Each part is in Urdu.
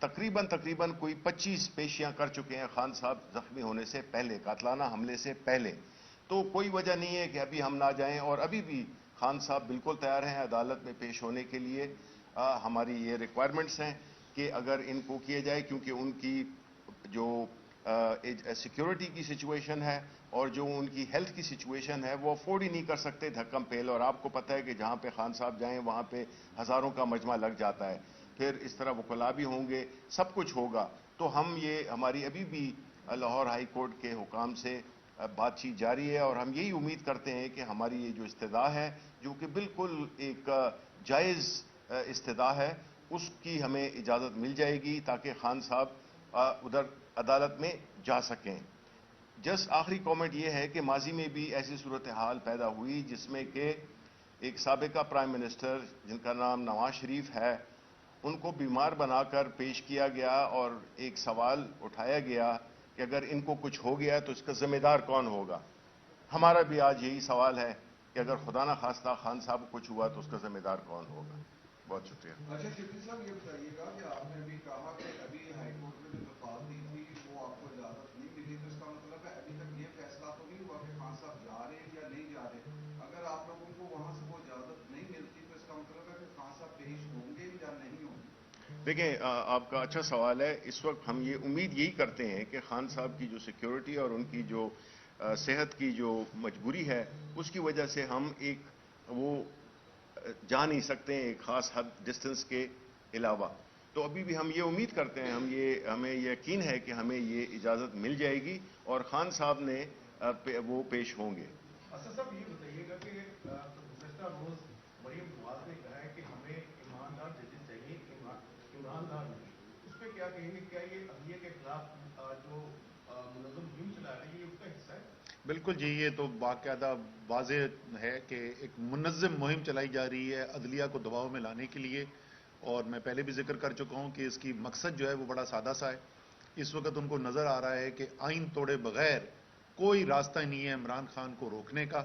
تقریباً کوئی 25 پیشیاں کر چکے ہیں خان صاحب زخمی ہونے سے پہلے، قاتلانہ حملے سے پہلے. تو کوئی وجہ نہیں ہے کہ ابھی ہم نہ جائیں، اور ابھی بھی خان صاحب بالکل تیار ہیں عدالت میں پیش ہونے کے لیے. ہماری یہ ریکوائرمنٹس ہیں کہ اگر ان کو کیا جائے، کیونکہ ان کی جو سیکیورٹی کی سچویشن ہے اور جو ان کی ہیلتھ کی سچویشن ہے وہ افورڈ ہی نہیں کر سکتے دھکم پیل. اور آپ کو پتہ ہے کہ جہاں پہ خان صاحب جائیں وہاں پہ ہزاروں کا مجمع لگ جاتا ہے، پھر اس طرح وکلاء بھی ہوں گے، سب کچھ ہوگا. تو ہماری ابھی بھی لاہور ہائی کورٹ کے حکام سے بات چیت جاری ہے، اور ہم یہی امید کرتے ہیں کہ ہماری یہ جو استدعا ہے، جو کہ بالکل ایک جائز استدعا ہے، اس کی ہمیں اجازت مل جائے گی تاکہ خان صاحب ادھر عدالت میں جا سکیں. جس آخری کامنٹ یہ ہے کہ ماضی میں بھی ایسی صورتحال پیدا ہوئی جس میں کہ ایک سابقہ پرائم منسٹر جن کا نام نواز شریف ہے، ان کو بیمار بنا کر پیش کیا گیا، اور ایک سوال اٹھایا گیا کہ اگر ان کو کچھ ہو گیا تو اس کا ذمہ دار کون ہوگا. ہمارا بھی آج یہی سوال ہے کہ اگر خدا نہ خواستہ خان صاحب کو کچھ ہوا تو اس کا ذمہ دار کون ہوگا. بہت شکریہ. اچھا شفیع صاحب، یہ بتائیے گا کہ آپ نے ابھی کہا کہ ابھی ہائی کورٹ میں جو درخواست دی تھی وہ آپ کو اجازت نہیں ملی، تو اس کا مطلب ہے ابھی تک یہ فیصلہ تو نہیں ہوا کہ خان صاحب جا رہے ہیں یا نہیں جا رہے. اگر آپ لوگوں کو وہاں سے وہ اجازت نہیں ملتی تو اس کا مطلب ہے کہ خان صاحب پیش ہوں گے یا نہیں ہوں گے. دیکھیں، آپ کا اچھا سوال ہے. اس وقت ہم یہ امید یہی کرتے ہیں کہ خان صاحب کی جو سیکیورٹی اور ان کی جو صحت کی جو مجبوری ہے، اس کی وجہ سے ہم وہ جا نہیں سکتے ہیں ایک خاص حد ڈسٹنس کے علاوہ. تو ابھی بھی ہم یہ امید کرتے ہیں، ہمیں یقین ہے کہ ہمیں یہ اجازت مل جائے گی اور خان صاحب نے وہ پیش ہوں گے. اسد صاحب، یہ بتائیے گا کہ گزشتہ روز مریم نواز نے کہا ہے کہ ہمیں ایماندار ججز چاہیے، ایماندار نہیں. اس پہ کیا کہیں گے؟ کیا یہ عدلیہ کے خلاف جو منظم مہم چلا رہی ہے اس کا حصہ ہے؟ بالکل جی، یہ تو باقاعدہ واضح ہے کہ ایک منظم مہم چلائی جا رہی ہے عدلیہ کو دباؤ میں لانے کے لیے. اور میں پہلے بھی ذکر کر چکا ہوں کہ اس کی مقصد جو ہے وہ بڑا سادہ سا ہے. اس وقت ان کو نظر آ رہا ہے کہ آئین توڑے بغیر کوئی راستہ نہیں ہے عمران خان کو روکنے کا،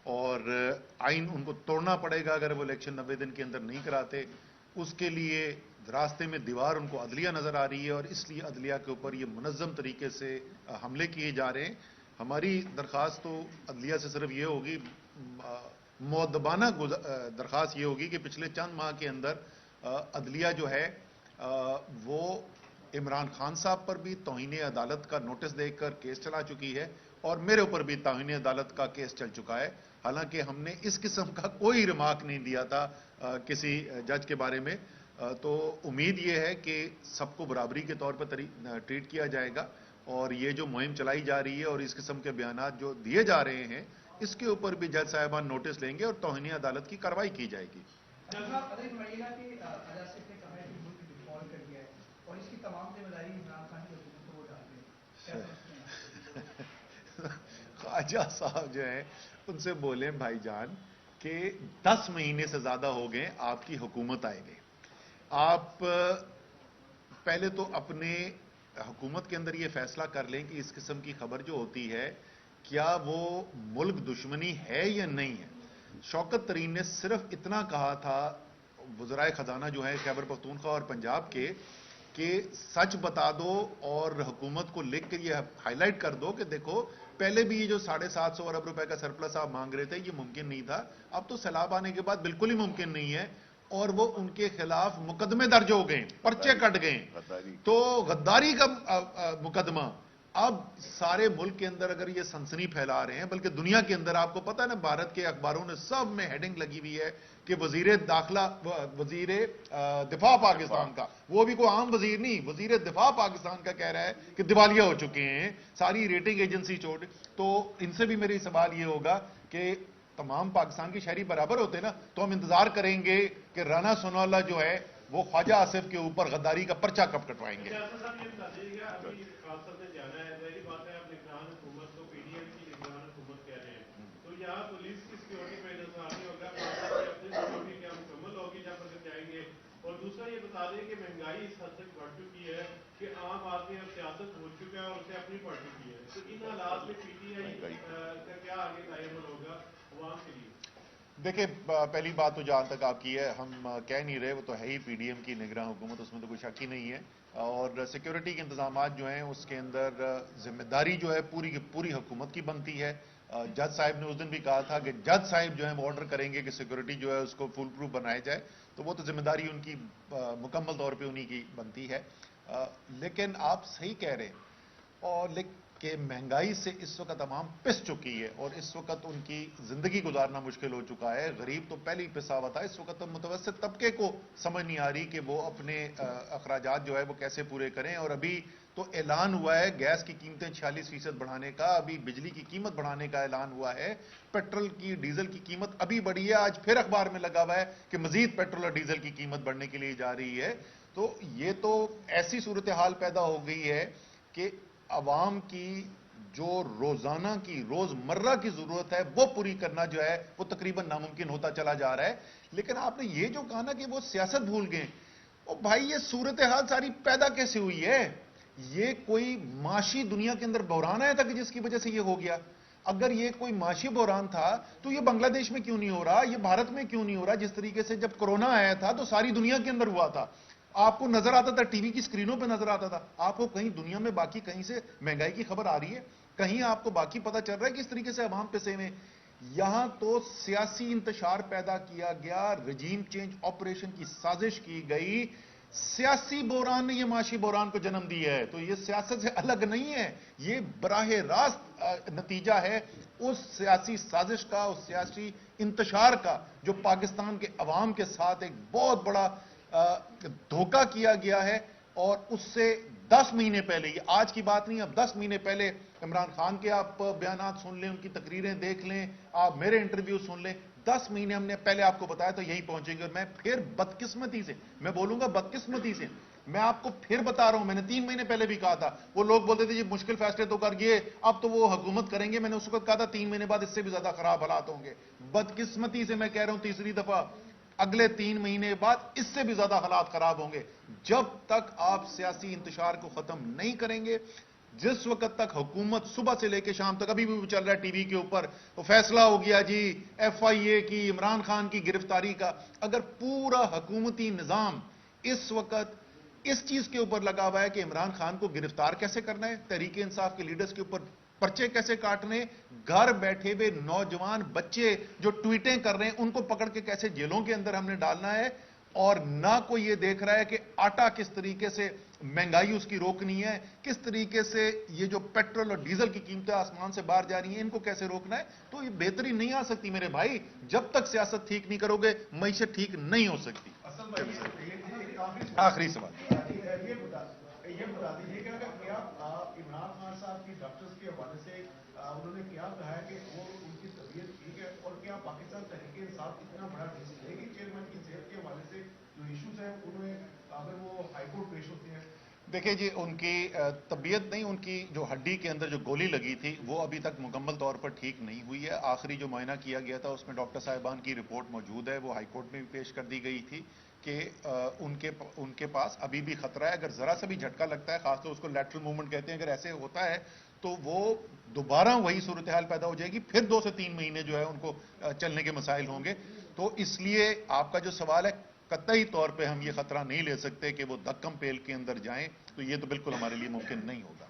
اور آئین ان کو توڑنا پڑے گا اگر وہ الیکشن 90 دن کے اندر نہیں کراتے. اس کے لیے راستے میں دیوار ان کو عدلیہ نظر آ رہی ہے، اور اس لیے عدلیہ کے اوپر یہ منظم طریقے سے حملے کیے جا رہے ہیں. ہماری درخواست تو عدلیہ سے صرف یہ ہوگی، مؤدبانہ درخواست یہ ہوگی کہ پچھلے چند ماہ کے اندر عدلیہ جو ہے وہ عمران خان صاحب پر بھی توہین عدالت کا نوٹس دے کر کیس چلا چکی ہے، اور میرے اوپر بھی توہین عدالت کا کیس چل چکا ہے. حالانکہ ہم نے اس قسم کا کوئی ریمارک نہیں دیا تھا کسی جج کے بارے میں. تو امید یہ ہے کہ سب کو برابری کے طور پر ٹریٹ کیا جائے گا، اور یہ جو مہم چلائی جا رہی ہے اور اس قسم کے بیانات جو دیے جا رہے ہیں اس کے اوپر بھی جج صاحبان نوٹس لیں گے اور توہین عدالت کی کارروائی کی جائے گی. خواجہ صاحب جو ہیں ان سے بولیں بھائی جان کہ 10 مہینے سے زیادہ ہو گئے آپ کی حکومت آئے گئے. آپ پہلے تو اپنے حکومت کے اندر یہ فیصلہ کر لیں کہ اس قسم کی خبر جو ہوتی ہے کیا وہ ملک دشمنی ہے یا نہیں ہے. شوکت ترین نے صرف اتنا کہا تھا وزرائے خزانہ جو ہے خیبر پختونخوا اور پنجاب کے کہ سچ بتا دو اور حکومت کو لکھ کے یہ ہائی لائٹ کر دو کہ دیکھو پہلے بھی یہ جو 750 ارب روپے کا سرپلس آپ مانگ رہے تھے یہ ممکن نہیں تھا، اب تو سیلاب آنے کے بعد بالکل ہی ممکن نہیں ہے. اور وہ ان کے خلاف مقدمے درج ہو گئے، پرچے کٹ گئے. تو غداری کا مقدمہ اب سارے ملک کے اندر اگر یہ سنسنی پھیلا رہے ہیں، بلکہ دنیا کے اندر آپ کو پتا ہے نا بھارت کے اخباروں نے سب میں ہیڈنگ لگی ہوئی ہے کہ وزیر دفاع پاکستان کا، وہ بھی کوئی عام وزیر نہیں، وزیر دفاع پاکستان کا کہہ رہا ہے کہ دیوالیہ ہو چکے ہیں ساری ریٹنگ ایجنسی چھوڑ. تو ان سے بھی میری سوال یہ ہوگا کہ تمام پاکستان کے شہری برابر ہوتے نا، تو ہم انتظار کریں گے کہ رانا سونالا جو ہے وہ خواجہ آصف کے اوپر غداری کا پرچہ کب کٹوائیں گے. اور دوسرا یہ بتا دیں کہ مہنگائی اس حد تک بڑھ چکی ہے کہ عام آدمی اب سیاست ہو چکا ہے اور اسے اپنی پڑ چکی ہے. تو ان حالات میں پی ٹی آئی کا کیا آگے کا عمل ہوگا عوام کے لیے؟ دیکھیں پہلی بات تو جہاں تک آپ کی ہے ہم کہہ نہیں رہے، وہ تو ہے ہی پی ڈی ایم کی نگراں حکومت، اس میں تو کوئی شک ہی نہیں ہے، اور سیکیورٹی کے انتظامات جو ہیں اس کے اندر ذمہ داری جو ہے پوری کی پوری حکومت کی بنتی ہے۔ جج صاحب نے اس دن بھی کہا تھا کہ جج صاحب جو ہے وہ آرڈر کریں گے کہ سیکیورٹی جو ہے اس کو فل پروف بنایا جائے، تو وہ تو ذمہ داری ان کی مکمل طور پہ انہی کی بنتی ہے۔ لیکن آپ صحیح کہہ رہے ہیں، اور کہ مہنگائی سے اس وقت عوام پس چکی ہے، اور اس وقت ان کی زندگی گزارنا مشکل ہو چکا ہے۔ غریب تو پہلے ہی پسا ہوا تھا، اس وقت متوسط طبقے کو سمجھ نہیں آ رہی کہ وہ اپنے اخراجات جو ہے وہ کیسے پورے کریں۔ اور ابھی تو اعلان ہوا ہے گیس کی قیمتیں 46% بڑھانے کا، ابھی بجلی کی قیمت بڑھانے کا اعلان ہوا ہے، پیٹرول کی ڈیزل کی قیمت ابھی بڑھی ہے، آج پھر اخبار میں لگا ہوا ہے کہ مزید پیٹرول اور ڈیزل کی قیمت بڑھنے کے لیے جا رہی ہے۔ تو یہ تو ایسی صورتحال پیدا ہو گئی ہے کہ عوام کی جو روزانہ کی روزمرہ کی ضرورت ہے وہ پوری کرنا جو ہے وہ تقریباً ناممکن ہوتا چلا جا رہا ہے۔ لیکن آپ نے یہ جو کہا نا کہ وہ سیاست بھول گئے، او بھائی یہ صورتحال ساری پیدا کیسے ہوئی ہے؟ یہ کوئی معاشی دنیا کے اندر بحران آیا تھا کہ جس کی وجہ سے یہ ہو گیا؟ اگر یہ کوئی معاشی بحران تھا تو یہ بنگلہ دیش میں کیوں نہیں ہو رہا، یہ بھارت میں کیوں نہیں ہو رہا؟ جس طریقے سے جب کرونا آیا تھا تو ساری دنیا کے اندر ہوا تھا، آپ کو نظر آتا تھا، ٹی وی کی سکرینوں پہ نظر آتا تھا، آپ کو کہیں دنیا میں باقی کہیں سے مہنگائی کی خبر آ رہی ہے؟ کہیں آپ کو باقی پتہ چل رہا ہے کہ اس طریقے سے عوام پسے میں؟ یہاں تو سیاسی انتشار پیدا کیا گیا، رجیم چینج آپریشن کی سازش کی گئی، سیاسی بحران نے یہ معاشی بحران کو جنم دیا ہے۔ تو یہ سیاست سے الگ نہیں ہے، یہ براہ راست نتیجہ ہے اس سیاسی سازش کا، اس سیاسی انتشار کا جو پاکستان کے عوام کے ساتھ ایک بہت بڑا دھوکہ کیا گیا ہے۔ اور اس سے 10 مہینے پہلے، یہ آج کی بات نہیں، اب 10 مہینے پہلے عمران خان کے آپ بیانات سن لیں، ان کی تقریریں دیکھ لیں، آپ میرے انٹرویو سن لیں، 10 مہینے ہم نے پہلے آپ کو بتایا تو یہی پہنچیں گے۔ اور میں پھر بدقسمتی سے، میں بولوں گا بدقسمتی سے، میں آپ کو پھر بتا رہا ہوں، میں نے 3 مہینے پہلے بھی کہا تھا، وہ لوگ بولتے تھے یہ مشکل فیصلے تو کر گئے، اب تو وہ حکومت کریں گے، میں نے اس وقت کہا تھا 3 مہینے بعد اس سے بھی زیادہ خراب حالات ہوں گے۔ بدقسمتی سے میں کہہ رہا ہوں تیسری دفعہ، اگلے 3 مہینے بعد اس سے بھی زیادہ حالات خراب ہوں گے، جب تک آپ سیاسی انتشار کو ختم نہیں کریں گے۔ جس وقت تک حکومت صبح سے لے کے شام تک، ابھی بھی چل رہا ہے ٹی وی کے اوپر، وہ فیصلہ ہو گیا جی ایف آئی اے کی عمران خان کی گرفتاری کا، اگر پورا حکومتی نظام اس وقت اس چیز کے اوپر لگا ہوا ہے کہ عمران خان کو گرفتار کیسے کرنا ہے، تحریک انصاف کے لیڈرز کے اوپر پرچے کیسے کاٹنے، گھر بیٹھے ہوئے نوجوان بچے جو ٹویٹیں کر رہے ہیں ان کو پکڑ کے کیسے جیلوں کے اندر ہم نے ڈالنا ہے، اور نہ کوئی یہ دیکھ رہا ہے کہ آٹا کس طریقے سے مہنگائی اس کی روکنی ہے، کس طریقے سے یہ جو پیٹرول اور ڈیزل کی قیمتیں آسمان سے باہر جا رہی ہیں ان کو کیسے روکنا ہے۔ تو یہ بہتری نہیں آ سکتی میرے بھائی، جب تک سیاست ٹھیک نہیں کرو گے معیشت ٹھیک نہیں ہو سکتی۔ آخری سوال یہ بتا دیجیے کہ اگر کیا عمران خان صاحب کی ڈاکٹرز کے حوالے سے انہوں نے کیا کہا ہے کہ وہ ان کی طبیعت ٹھیک ہے، اور کیا پاکستان تحریک انصاف اتنا بڑا ڈیسیژن لے گی چیئرمین کی صحت کے حوالے سے جو ایشوز ہیں انہیں اگر وہ ہائی کورٹ پیش ہوتے ہیں؟ دیکھیں جی، ان کی طبیعت نہیں، ان کی جو ہڈی کے اندر جو گولی لگی تھی وہ ابھی تک مکمل طور پر ٹھیک نہیں ہوئی ہے۔ آخری جو معائنہ کیا گیا تھا اس میں ڈاکٹر صاحبان کی رپورٹ موجود ہے، وہ ہائی کورٹ میں بھی پیش کر دی گئی تھی کہ ان کے پاس ابھی بھی خطرہ ہے، اگر ذرا سا بھی جھٹکا لگتا ہے، خاص طور اس کو لیٹرل موومنٹ کہتے ہیں، اگر ایسے ہوتا ہے تو وہ دوبارہ وہی صورتحال پیدا ہو جائے گی، پھر 2 سے 3 مہینے جو ہے ان کو چلنے کے مسائل ہوں گے۔ تو اس لیے آپ کا جو سوال ہے، قطعی طور پہ ہم یہ خطرہ نہیں لے سکتے کہ وہ دھکم پیل کے اندر جائیں، تو یہ تو بالکل ہمارے لیے ممکن نہیں ہوگا۔